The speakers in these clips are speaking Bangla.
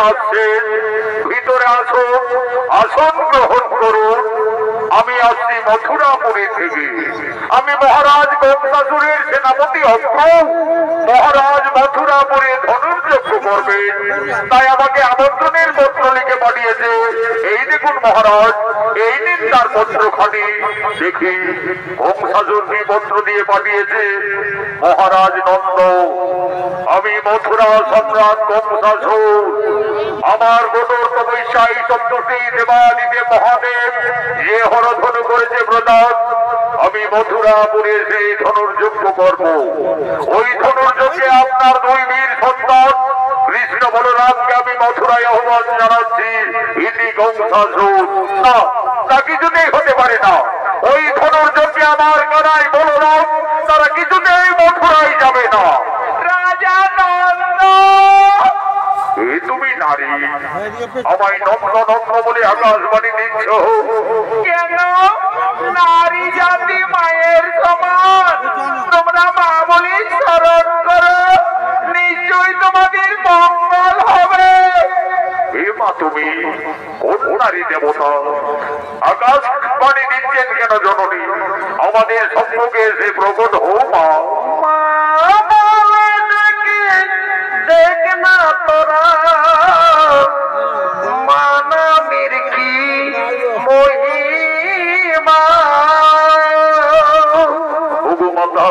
আসছেন, ভিতরে আসুন, আসন গ্রহণ করুন। আমি আসছি মথুরাপুরী থেকে। আমি মহারাজ কংসাসুরের সেনাপতি অস্ত্র। মহারাজ মথুরাপুরে ধনুর্যজ্ঞ করবেন, তাই আমাকে আমন্ত্রণের পত্র লিখে পাঠিয়েছে। এই দেখুন মহারাজ, এই নিন তার পত্রখানি। দেখি কংসাসুর কি পত্র দিয়ে পাঠিয়েছে। মহারাজ নন্দ, আমি মথুরা সম্রাট কংসাসুর, আমার বদর তপস্যায় সপ্তর্ষি দেবাদিদেব মহাদেব যে হরধনু করেছে প্রদান, আমি মথুরাপুরে সেই ধনুর্যজ্ঞ করব। ওই ধনুর্যজ্ঞে আপনার দুই বীর সন্তান কৃষ্ণ বলরামকে আমি মথুরায় আহ্বান জানাচ্ছি। ইতি কংসাসুর। না, তা কিছুতেই হতে পারে না। ওই ধনুর্যজ্ঞে আমার কানাই বলরাম তারা কিছুতেই মথুরায় যাবে না। রাজা নন্দ, তুমি নারী, আমায় নন্দ নন্দ বলে আকাশবাণী দিচ্ছ কেন? নারী জাতি মায়ের সমান, তোমরা মা বলে স্মরণ করো, নিশ্চয়ই তোমাদের মঙ্গল হবে। হে মা, তুমি কোন নারী দেবতা? আকাশবাণী দিচ্ছেন কেন জননী? আমাদের সম্মুখে এসে প্রকট হও মা। দেখ না তোরা মানামের কি মহিমা। ওগো মাতা,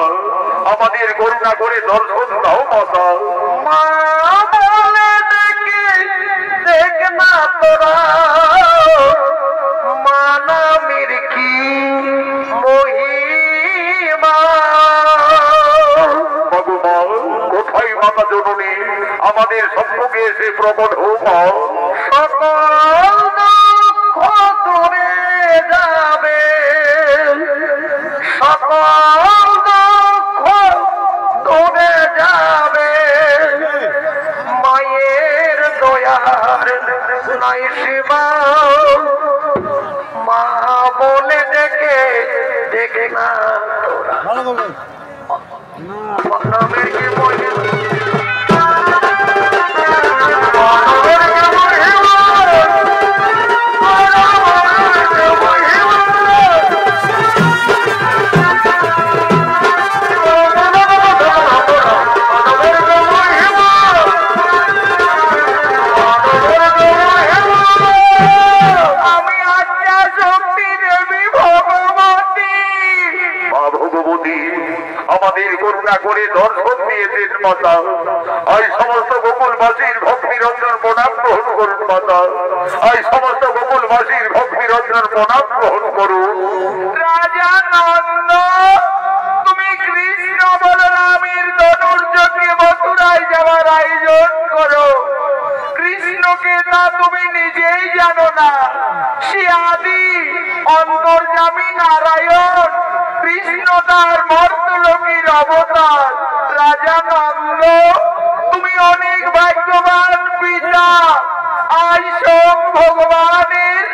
আমাদের করুণা করে দর্শন দাও মাতা। মা বলে দেখে দেখ না তোরা মানামের কি মহিমা। কোথায় মাতা জননী? আমাদের সম্মুখে এসে প্রকট হও মা। সকল দুঃখ দূরে যাবে, সকল দুঃখ দূরে যাবে, মায়ের দয়ার নাই সীমা। মা বলে দেখে দেখে না তোরা নামের কি মহিমা। আমাদের করুণা করে দর্শন দিয়েছেন মাতা। এই সমস্ত গোকুলবাসীর ভক্তিরঞ্জন প্রণাম গ্রহণ করুন মাতা। এই সমস্ত গোকুলবাসীর ভক্তিরঞ্জন প্রণাম গ্রহণ করুন। রাজা নন্দ, তুমি কৃষ্ণ বলরামের ধনুর্যজ্ঞে মথুরায় যাওয়ার আয়োজন করো। কৃষ্ণকে তা তুমি নিজেই জানো না। সে আদি অন্তর্যামী নারায়ণ, কৃষ্ণ তার মর্তলোকীর অবতার। রাজা নন্দ, তুমি অনেক ভাগ্যবান পিতা। আজ সোম ভগবানের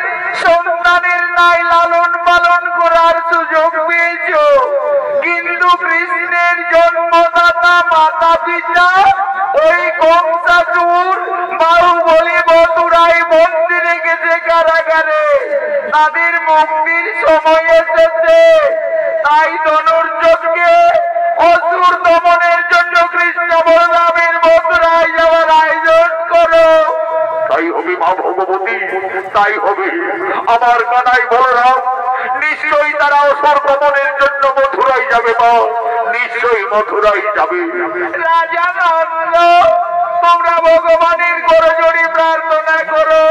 সন্তানের নাই লালন পালন করার সুযোগ পেয়েছ, কিন্তু কৃষ্ণের জন্মদাতা মাতা পিতা ওই কংসাসুর বাহুবলী মথুরায় বন্দী রেখেছে কারাগারে। তাদের মুক্তির সময় এসেছে, তাই ধনুর্যজ্ঞে অসুর দমনের জন্য কৃষ্ণ বলরামের মথুরায় যাওয়ার আয়োজন করো। তাই হবে মা ভগবতী, তাই হবে। আমার কানাই বলরাম নিশ্চয়ই তারা অসুর দমনের জন্য মথুরায় যাবে মা, নিশ্চয়ই মথুরায় যাবে। রাজা নন্দ, তোমরা ভগবানের করজোড়ে প্রার্থনা করো,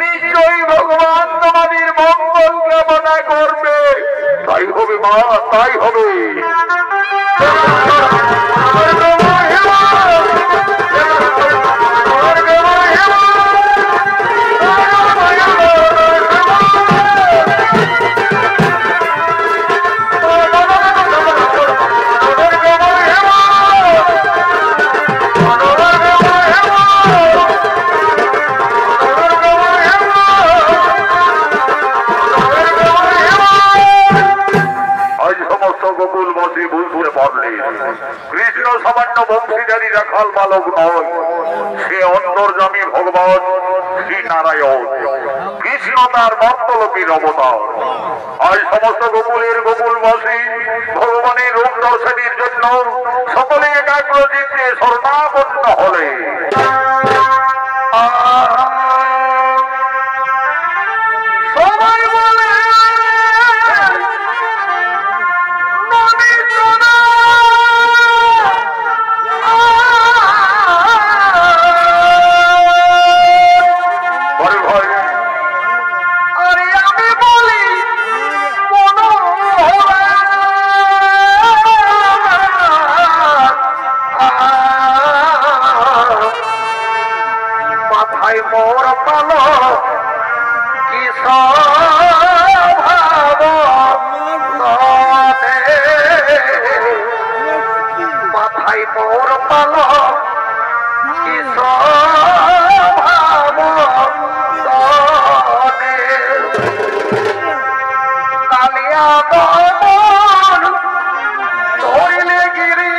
নিশ্চয়ই ভগবান তোমাদের মঙ্গল কামনা করবে। তাই হবে মা, তাই হবে। কৃষ্ণ সামান্য বংশীধারী রাখাল বালক নয়, সে অন্তর্যামী ভগবান নারায়ণ, কৃষ্ণ তার মর্তলোকীর অবতার। আজ সমস্ত গোকুলের গোকুলবাসী ভগবানের রূপ দর্শনের জন্য সকলে একাগ্র চিত্তে শরণাপন্ন হলে সবাই বলে মোর পালো কি স্বভাব মাথায় মোর পালো কি স্বভাব কালিয়া দমন ধরিলে গিরি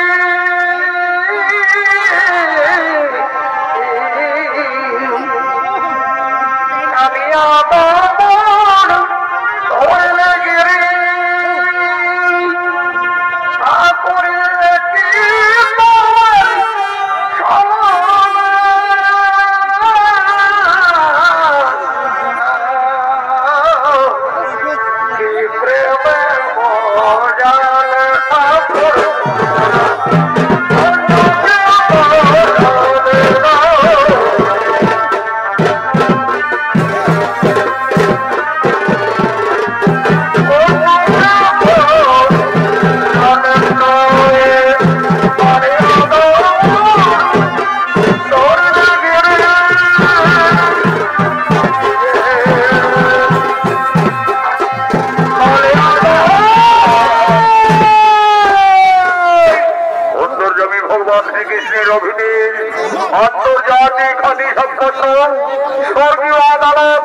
আন্তর্জাতিক খাতি সম্পন্ন স্বর্গীয় আদালত